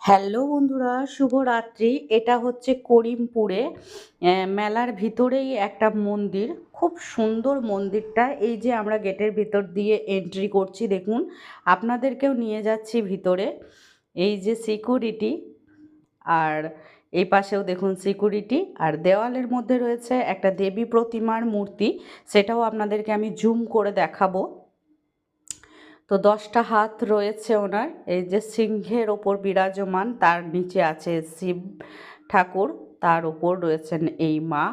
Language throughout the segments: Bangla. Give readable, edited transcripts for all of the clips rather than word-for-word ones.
হ্যালো বন্ধুরা, শুভরাত্রি। এটা হচ্ছে করিমপুরে মেলার ভিতরেই একটা মন্দির। খুব সুন্দর মন্দিরটা। এই যে আমরা গেটের ভিতর দিয়ে এন্ট্রি করছি, দেখুন আপনাদেরকেও নিয়ে যাচ্ছি ভিতরে। এই যে সিকিউরিটি, আর এই পাশেও দেখুন সিকিউরিটি, আর দেওয়ালের মধ্যে রয়েছে একটা দেবী প্রতিমার মূর্তি, সেটাও আপনাদেরকে আমি জুম করে দেখাবো। তো 10টা হাত রয়েছে ওনার, এই যে সিংহের ওপর বিরাজমান, তার নিচে আছে শিব ঠাকুর, তার ওপর রয়েছেন এই মা।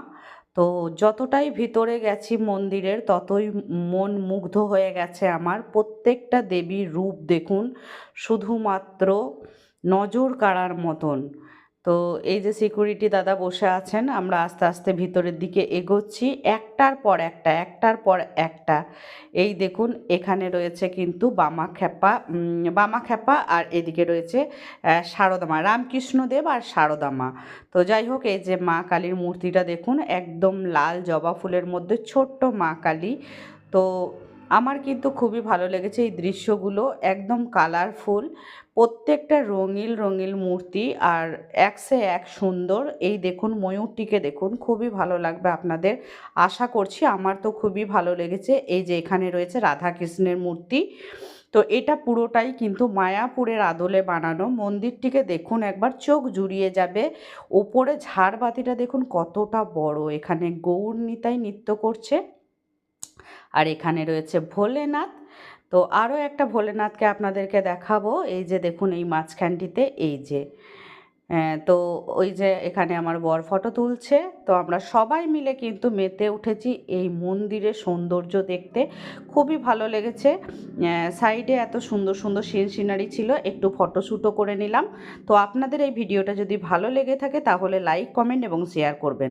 তো যতটাই ভিতরে গেছি মন্দিরের, ততই মন মুগ্ধ হয়ে গেছে আমার। প্রত্যেকটা দেবীর রূপ দেখুন, শুধুমাত্র নজর কাড়ার মতন। তো এই যে সিকিউরিটি দাদা বসে আছেন, আমরা আস্তে আস্তে ভিতরের দিকে এগোচ্ছি, একটার পর একটা, একটার পর একটা। এই দেখুন এখানে রয়েছে কিন্তু বামাখ্যাপা, আর এদিকে রয়েছে সারদা মা, রামকৃষ্ণদেব আর সারদা মা। তো যাই হোক, এই যে মা কালীর মূর্তিটা দেখুন, একদম লাল জবা ফুলের মধ্যে ছোট্ট মা কালী। তো আমার কিন্তু খুবই ভালো লেগেছে এই দৃশ্যগুলো, একদম কালারফুল, প্রত্যেকটা রঙিন রঙিন মূর্তি, আর এক সে এক সুন্দর। এই দেখুন ময়ূরটিকে দেখুন, খুবই ভালো লাগবে আপনাদের, আশা করছি। আমার তো খুবই ভালো লেগেছে। এই যে এখানে রয়েছে রাধাকৃষ্ণের মূর্তি। তো এটা পুরোটাই কিন্তু মায়াপুরের আদলে বানানো। মন্দিরটিকে দেখুন একবার, চোখ জুড়িয়ে যাবে। ওপরে ঝাড়বাতিটা দেখুন কতটা বড়, এখানে গৌর নিতাই নৃত্য করছে। আর এখানে রয়েছে ভোলেনাথ। তো আরও একটা ভোলেনাথকে আপনাদেরকে দেখাবো। এই যে দেখুন এই মাঝখানটিতে, এই যে তো ওই যে এখানে আমার বর ফটো তুলছে। তো আমরা সবাই মিলে কিন্তু মেতে উঠেছি এই মন্দিরের সৌন্দর্য দেখতে, খুবই ভালো লেগেছে। সাইডে এত সুন্দর সুন্দর সিনারি ছিল, একটু ফটোশ্যুটও করে নিলাম। তো আপনাদের এই ভিডিওটা যদি ভালো লেগে থাকে তাহলে লাইক, কমেন্ট এবং শেয়ার করবেন।